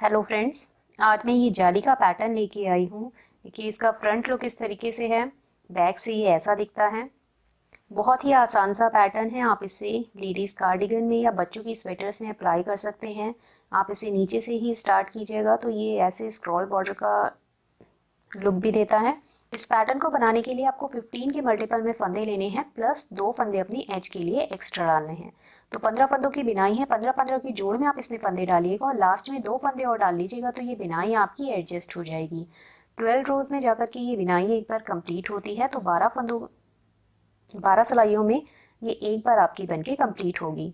Hello friends, आज मैं ये जाली का पैटर्न लेके आई हूँ। देखिए इसका फ्रंट लुक इस तरीके से है, बैक से ये ऐसा दिखता है। बहुत ही आसान सा पैटर्न है। आप इसे लेडीज़ कार्डिगन में या बच्चों की स्वेटर्स में अप्लाई कर सकते हैं। आप इसे नीचे से ही स्टार्ट कीजिएगा तो ये ऐसे स्क्रॉल बॉर्डर का लुक भी देता है। इस पैटर्न को बनाने के लिए आपको 15 के मल्टीपल में फंदे लेने हैं, प्लस 2 फंदे अपनी एज के लिए एक्स्ट्रा डालने हैं। तो 15 फंदों की बिनाई है। 15-15 की जोड़ में आप इसमें फंदे डालिएगा और लास्ट में 2 फंदे और डाल लीजिएगा तो ये बिनाई आपकी एडजस्ट हो जाएगी। 12 रोज में जाकर के ये बिनाई एक बार कंप्लीट होती है तो 12 सिलाइयों में ये एक बार आपकी बनके कंप्लीट होगी।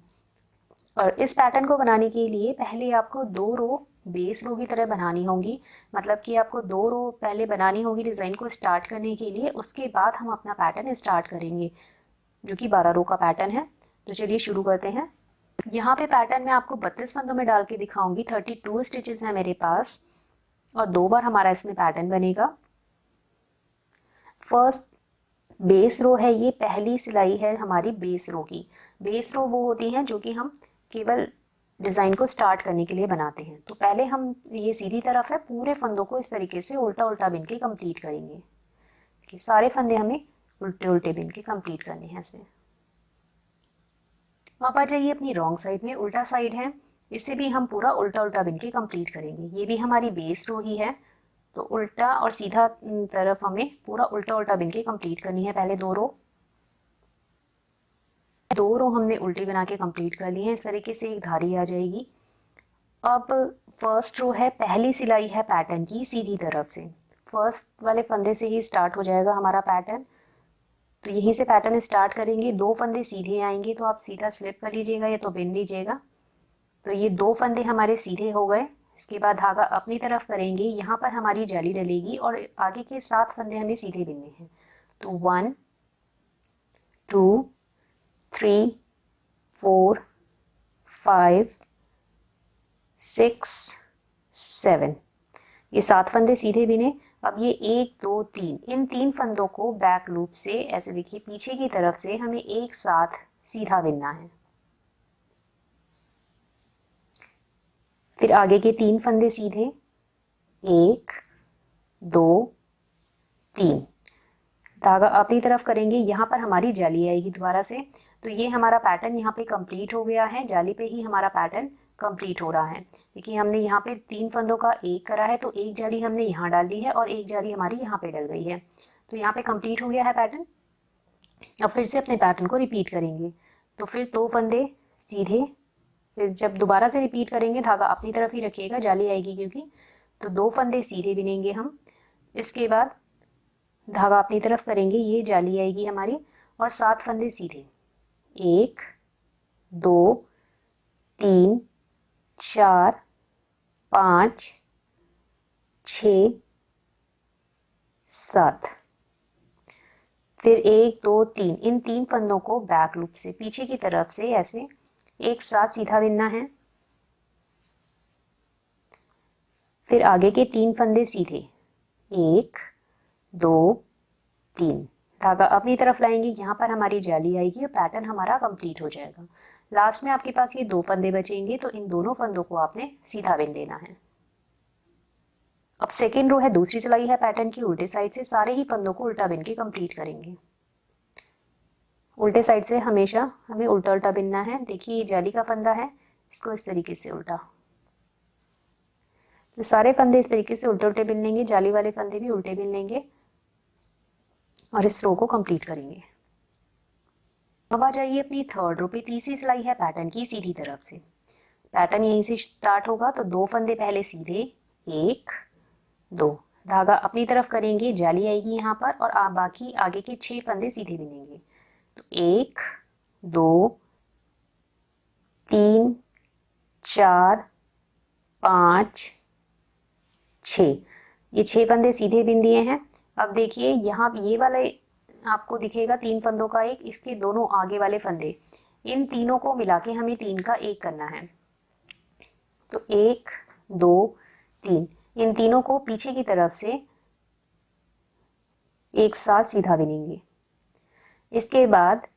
और इस पैटर्न को बनाने के लिए पहले आपको 2 रो बेस रो की तरह बनानी होगी। मतलब कि आपको 2 रो पहले बनानी होगी डिज़ाइन को स्टार्ट करने के लिए। उसके बाद हम अपना पैटर्न स्टार्ट करेंगे जो कि 12 रो का पैटर्न है। तो चलिए शुरू करते हैं। यहाँ पे पैटर्न में आपको 32 फंदों में डाल के दिखाऊंगी। 32 स्टिचेस हैं मेरे पास और 2 बार हमारा इसमें पैटर्न बनेगा। फर्स्ट बेस रो है, ये पहली सिलाई है हमारी बेस रो की। बेस रो वो होती हैं जो कि हम केवल डिज़ाइन को स्टार्ट करने के लिए बनाते हैं। तो पहले हम ये सीधी तरफ है, पूरे फंदों को इस तरीके से उल्टा उल्टा बिन के कंप्लीट करेंगे कि सारे फंदे हमें उल्टे उल्टे बिन के कंप्लीट करने हैं इसमें। आप आ जाइए अपनी रॉन्ग साइड में, उल्टा साइड है, इसे भी हम पूरा उल्टा उल्टा बिन के कंप्लीट करेंगे। ये भी हमारी बेस रो ही है तो उल्टा और सीधा तरफ हमें पूरा उल्टा उल्टा बिन के कंप्लीट करनी है। पहले 2 रो हमने उल्टी बना के कंप्लीट कर ली है। इस तरीके से एक धारी आ जाएगी। अब फर्स्ट रो है, पहली सिलाई है पैटर्न की सीधी तरफ से। फर्स्ट वाले फंदे से ही स्टार्ट हो जाएगा हमारा पैटर्न। तो यहीं से पैटर्न स्टार्ट करेंगे। 2 फंदे सीधे आएंगे तो आप सीधा स्लिप कर लीजिएगा या तो बिन लीजिएगा। तो ये 2 फंदे हमारे सीधे हो गए। इसके बाद धागा अपनी तरफ करेंगे, यहाँ पर हमारी जाली डलेगी और आगे के 7 फंदे हमें सीधे बिनने हैं। तो 1 2 3 4 5 6 7, ये 7 फंदे सीधे बिने। अब ये 1 2 3, इन 3 फंदों को बैक लूप से ऐसे देखिए पीछे की तरफ से हमें एक साथ सीधा बिनना है। फिर आगे के 3 फंदे सीधे, 1 2 3, धागा अपनी तरफ करेंगे। यहाँ पर हमारी जाली आएगी दोबारा से। तो ये हमारा पैटर्न यहाँ पे कंप्लीट हो गया है। जाली पे ही हमारा पैटर्न कंप्लीट हो रहा है। देखिए हमने यहाँ पे 3 फंदों का एक करा है तो एक जाली हमने यहाँ डाल ली है और एक जाली हमारी यहाँ पे डल गई है। तो यहाँ पे कंप्लीट हो गया है पैटर्न। अब फिर से अपने पैटर्न को रिपीट करेंगे। तो फिर 2 फंदे सीधे, फिर जब दोबारा से रिपीट करेंगे धागा अपनी तरफ ही रखिएगा, जाली आएगी क्योंकि। तो 2 फंदे सीधे बिनेंगे हम। इसके बाद धागा अपनी तरफ करेंगे, ये जाली आएगी हमारी और 7 फंदे सीधे, 1 2 3 4 5 6 7, फिर 1 2 3, इन 3 फंदों को बैक लूप से पीछे की तरफ से ऐसे एक साथ सीधा बिनना है। फिर आगे के 3 फंदे सीधे, 1 2 3, धागा अपनी तरफ लाएंगे, यहाँ पर हमारी जाली आएगी और पैटर्न हमारा कंप्लीट हो जाएगा। लास्ट में आपके पास ये 2 फंदे बचेंगे तो इन दोनों फंदों को आपने सीधा बिन लेना है। अब सेकेंड रो है, दूसरी सिलाई है पैटर्न की, उल्टे साइड से सारे ही फंदों को उल्टा बिन के कंप्लीट करेंगे। उल्टे साइड से हमेशा हमें उल्टा उल्टा बिनना है। देखिए ये जाली का फंदा है, इसको इस तरीके से उल्टा, तो सारे फंदे इस तरीके से उल्टे उल्टे बिन लेंगे, जाली वाले फंदे भी उल्टे बिन लेंगे और इस रो को कंप्लीट करेंगे। अब आ जाइए अपनी थर्ड रो पे। तीसरी सिलाई है पैटर्न की सीधी तरफ से। पैटर्न यहीं से स्टार्ट होगा तो 2 फंदे पहले सीधे, 1 2, धागा अपनी तरफ करेंगे, जाली आएगी यहाँ पर और बाकी आगे के 6 फंदे सीधे बिनेंगे। तो 1 2 3 4 5 6, ये 6 फंदे सीधे बिन दिए हैं। अब देखिए यहाँ ये वाला आपको दिखेगा 3 फंदों का एक, इसके दोनों आगे वाले फंदे, इन तीनों को मिला के हमें 3 का एक करना है। तो 1 2 3, इन तीनों को पीछे की तरफ से एक साथ सीधा बिनेंगे। इसके बाद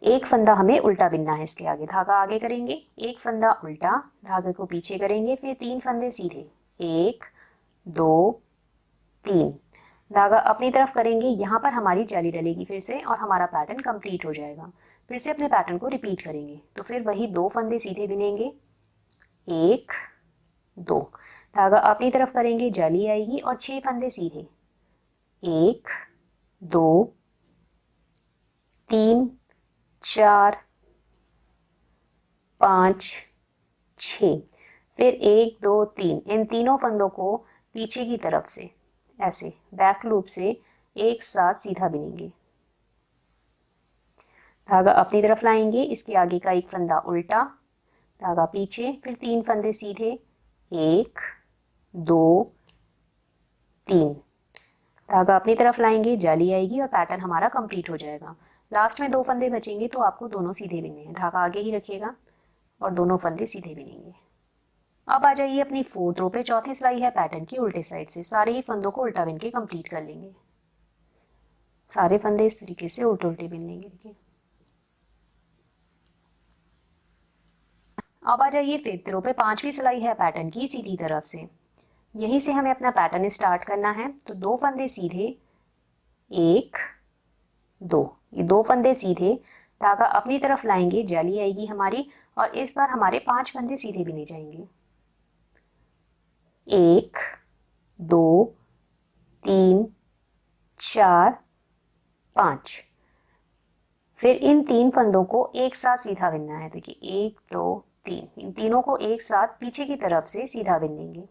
एक फंदा हमें उल्टा बिनना है इसके आगे, धागा आगे करेंगे, एक फंदा उल्टा, धागे को पीछे करेंगे, फिर 3 फंदे सीधे, 1 2 3, धागा अपनी तरफ करेंगे, यहाँ पर हमारी जाली डलेगी फिर से और हमारा पैटर्न कंप्लीट हो जाएगा। फिर से अपने पैटर्न को रिपीट करेंगे, तो फिर वही 2 फंदे सीधे बिनेंगे, 1 2, धागा अपनी तरफ करेंगे, जाली आएगी और 6 फंदे सीधे, 1 2 3 4 5 6, फिर 1 2 3, इन तीनों फंदों को पीछे की तरफ से ऐसे बैक लूप से एक साथ सीधा बिनेंगे, धागा अपनी तरफ लाएंगे, इसके आगे का एक फंदा उल्टा, धागा पीछे, फिर 3 फंदे सीधे, 1 2 3, धागा अपनी तरफ लाएंगे, जाली आएगी और पैटर्न हमारा कंप्लीट हो जाएगा। लास्ट में 2 फंदे बचेंगे तो आपको दोनों सीधे बिनने हैं, धागा आगे ही रखिएगा और दोनों फंदे सीधे बिनेंगे। अब आ जाइए अपनी 4th रो पे, चौथी सिलाई है पैटर्न की उल्टे साइड से, सारे ही फंदों को उल्टा बिन के कंप्लीट कर लेंगे, सारे फंदे इस तरीके से उल्टे उल्टे बिन लेंगे। देखिए अब आ जाइए 5th रो पे, 5वीं सिलाई है पैटर्न की सीधी तरफ से, यहीं से हमें अपना पैटर्न स्टार्ट करना है। तो 2 फंदे सीधे, 1 2, ये 2 फंदे सीधे, धागा अपनी तरफ लाएंगे, जाली आएगी हमारी और इस बार हमारे 5 फंदे सीधे बिने जाएंगे, 1 2 3 4 5, फिर इन 3 फंदों को एक साथ सीधा बिनना है। देखिए 1 2 3, इन तीनों को एक साथ पीछे की तरफ से सीधा बिन लेंगे,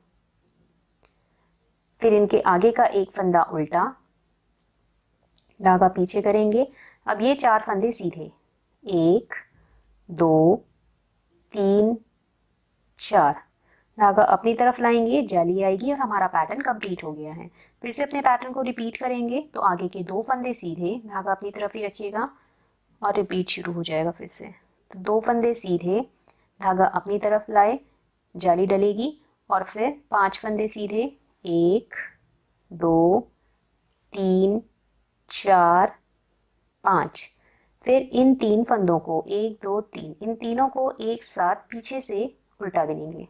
फिर इनके आगे का एक फंदा उल्टा, धागा पीछे करेंगे। अब ये 4 फंदे सीधे, 1 2 3 4, धागा अपनी तरफ लाएंगे, जाली आएगी और हमारा पैटर्न कंप्लीट हो गया है। फिर से अपने पैटर्न को रिपीट करेंगे, तो आगे के 2 फंदे सीधे, धागा अपनी तरफ ही रखिएगा और रिपीट शुरू हो जाएगा फिर से। तो 2 फंदे सीधे, धागा अपनी तरफ लाए, जाली डलेगी और फिर 5 फंदे सीधे, 1 2 3 4 5, फिर इन 3 फंदों को 1 2 3, इन तीनों को एक साथ पीछे से उल्टा बिनेंगे,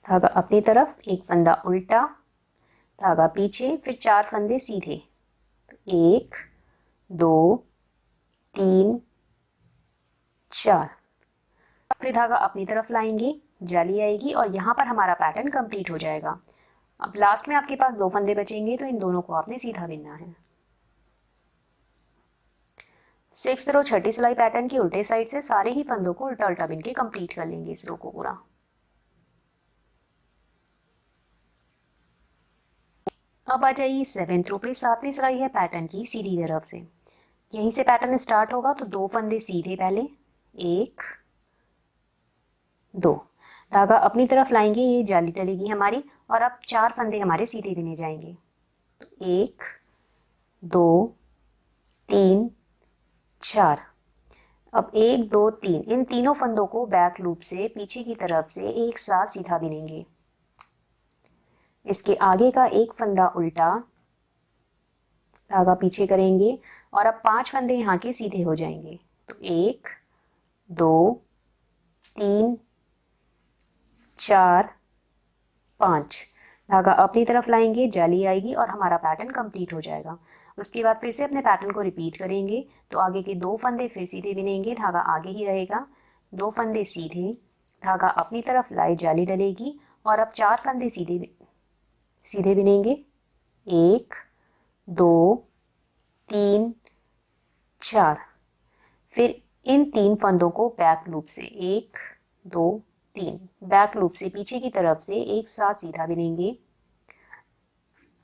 धागा अपनी तरफ, एक फंदा उल्टा, धागा पीछे, फिर 4 फंदे सीधे, 1 2 3 4, फिर धागा अपनी तरफ लाएंगे, जाली आएगी और यहाँ पर हमारा पैटर्न कंप्लीट हो जाएगा। अब लास्ट में आपके पास 2 फंदे बचेंगे, तो इन दोनों को आपने सीधा बिनना है। 6th रो छठी सिलाई पैटर्न की उल्टे साइड से सारे ही फंदों को उल्टा उल्टा बिन के कंप्लीट कर लेंगे इस रो को पूरा। अब आ जाइए 7th रो पे, 7वीं सिलाई है पैटर्न की सीधी तरफ से, यहीं से पैटर्न स्टार्ट होगा। तो 2 फंदे सीधे पहले, 1 2, धागा अपनी तरफ लाएंगे, ये जाली डलेगी हमारी और अब 4 फंदे हमारे सीधे बिने जाएंगे। तो 1 2 3 4, अब 1 2 3, इन तीनों फंदों को बैक लूप से पीछे की तरफ से एक साथ सीधा बिनेंगे, इसके आगे का एक फंदा उल्टा, धागा पीछे करेंगे और अब 5 फंदे यहाँ के सीधे हो जाएंगे। तो 1 2 3 4 5, धागा अपनी तरफ लाएंगे, जाली आएगी और हमारा पैटर्न कंप्लीट हो जाएगा। उसके बाद फिर से अपने पैटर्न को रिपीट करेंगे, तो आगे के 2 फंदे फिर सीधे बिनेंगे, धागा आगे ही रहेगा, 2 फंदे सीधे, धागा अपनी तरफ लाए, जाली डलेगी और अब 4 फंदे सीधे बिनेंगे, 1 2 3 4, फिर इन 3 फंदों को बैक लूप से 1 2 3, बैक लूप से पीछे की तरफ से एक साथ सीधा बिनेंगे,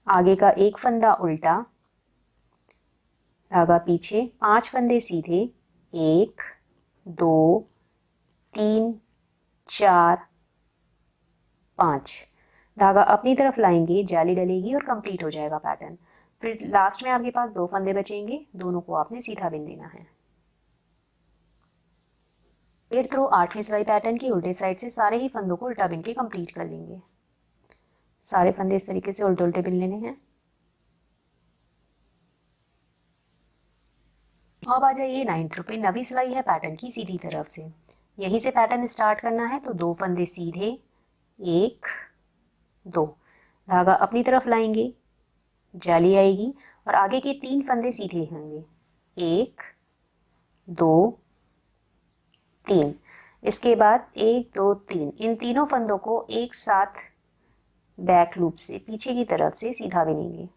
आगे का एक फंदा उल्टा, धागा पीछे, 5 फंदे सीधे, 1 2 3 4 5, धागा अपनी तरफ लाएंगे, जाली डलेगी और कंप्लीट हो जाएगा पैटर्न। फिर लास्ट में आपके पास 2 फंदे बचेंगे, दोनों को आपने सीधा बिन लेना है। 8th रो 8वीं सिलाई पैटर्न की उल्टे साइड से सारे ही फंदों को उल्टा बिन के कंप्लीट कर लेंगे, सारे फंदे इस तरीके से उल्टे उल्टे बिन लेने हैं। अब आ जाइए 9th रो पे। 9वीं सिलाई है पैटर्न की सीधी तरफ से, यहीं से पैटर्न स्टार्ट करना है। तो 2 फंदे सीधे, 1 2, धागा अपनी तरफ लाएंगे, जाली आएगी और आगे के 3 फंदे सीधे होंगे, 1 2 3। इसके बाद 1 2 3, इन तीनों फंदों को एक साथ बैक लूप से पीछे की तरफ से सीधा बिनेंगे।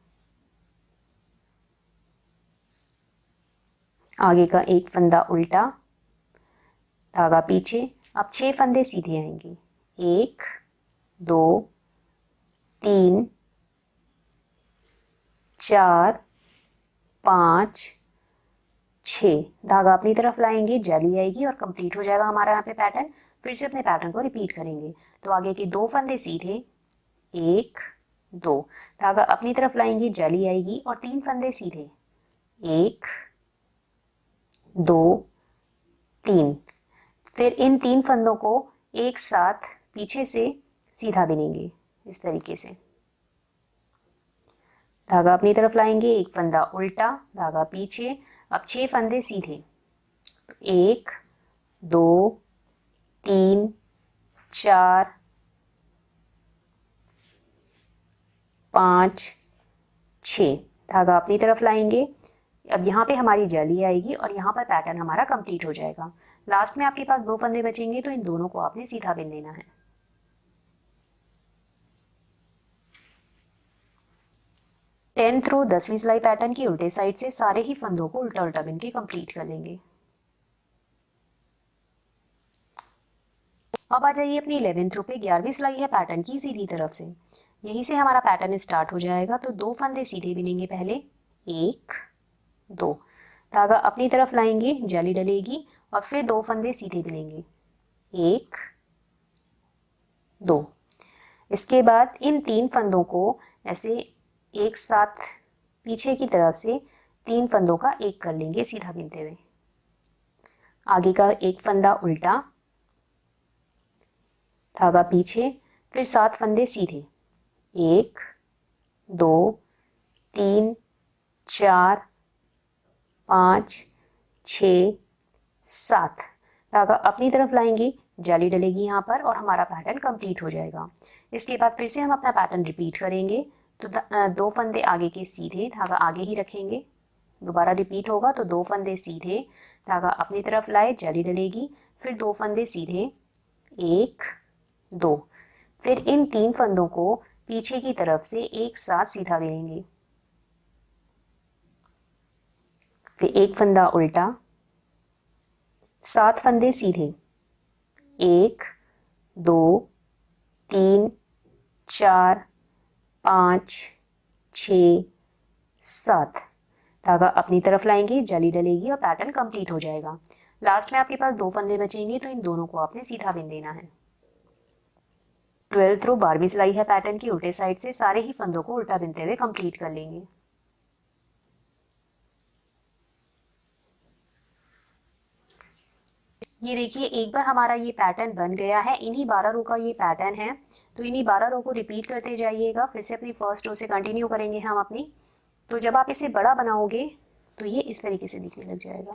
आगे का एक फंदा उल्टा, धागा पीछे। अब 6 फंदे सीधे आएंगे, 1 2 3 4 5 6, धागा अपनी तरफ लाएंगे, जाली आएगी और कंप्लीट हो जाएगा हमारा यहाँ पे पैटर्न। फिर से अपने पैटर्न को रिपीट करेंगे। तो आगे के 2 फंदे सीधे, 1 2, धागा अपनी तरफ लाएंगे, जाली आएगी और 3 फंदे सीधे, 1 2 3। फिर इन 3 फंदों को एक साथ पीछे से सीधा बिनेंगे इस तरीके से। धागा अपनी तरफ लाएंगे, एक फंदा उल्टा, धागा पीछे। अब 6 फंदे सीधे, 1 2 3 4 5 6, धागा अपनी तरफ लाएंगे। अब यहाँ पे हमारी जाली आएगी और यहाँ पर पैटर्न हमारा कंप्लीट हो जाएगा। लास्ट में आपके पास 2 फंदे बचेंगे, तो इन दोनों को आपने सीधा बिन लेना है। टेंथ रो 10वीं सिलाई पैटर्न की उल्टे साइड से सारे ही फंदों को उल्टा उल्टा बिन के कंप्लीट कर लेंगे। अब आ जाइए अपनी 11th रो पे। 11वीं सिलाई है पैटर्न की सीधी तरफ से, यहीं से हमारा पैटर्न स्टार्ट हो जाएगा। तो 2 फंदे सीधे बिनेंगे पहले, 1 2, धागा अपनी तरफ लाएंगे, जाली डलेगी और फिर 2 फंदे सीधे बिनेंगे, 1 2। इसके बाद इन 3 फंदों को ऐसे एक साथ पीछे की तरफ से 3 फंदों का एक कर लेंगे सीधा बिनते हुए। आगे का एक फंदा उल्टा, धागा पीछे, फिर 7 फंदे सीधे, 1 2 3 4 5 6 7, धागा अपनी तरफ लाएंगे, जाली डलेगी यहाँ पर और हमारा पैटर्न कंप्लीट हो जाएगा। इसके बाद फिर से हम अपना पैटर्न रिपीट करेंगे। तो 2 फंदे आगे के सीधे, धागा आगे ही रखेंगे, दोबारा रिपीट होगा। तो 2 फंदे सीधे, धागा अपनी तरफ लाए, जाली डलेगी, फिर 2 फंदे सीधे, 1 2। फिर इन 3 फंदों को पीछे की तरफ से एक साथ सीधा बिनेंगे। फिर एक फंदा उल्टा, 7 फंदे सीधे, 1 2 3 4 5 6 7, धागा अपनी तरफ लाएंगे, जाली डलेगी और पैटर्न कंप्लीट हो जाएगा। लास्ट में आपके पास 2 फंदे बचेंगे, तो इन दोनों को आपने सीधा बिन लेना है। 12th रो 12वीं सिलाई है पैटर्न की उल्टे साइड से, सारे ही फंदों को उल्टा बिनते हुए कंप्लीट कर लेंगे। ये देखिए, एक बार हमारा ये पैटर्न बन गया है। इन्हीं 12 रो का ये पैटर्न है। तो इन्हीं 12 रो को रिपीट करते जाइएगा। फिर से अपनी फर्स्ट रो से कंटिन्यू करेंगे हम अपनी। तो जब आप इसे बड़ा बनाओगे तो ये इस तरीके से दिखने लग जाएगा।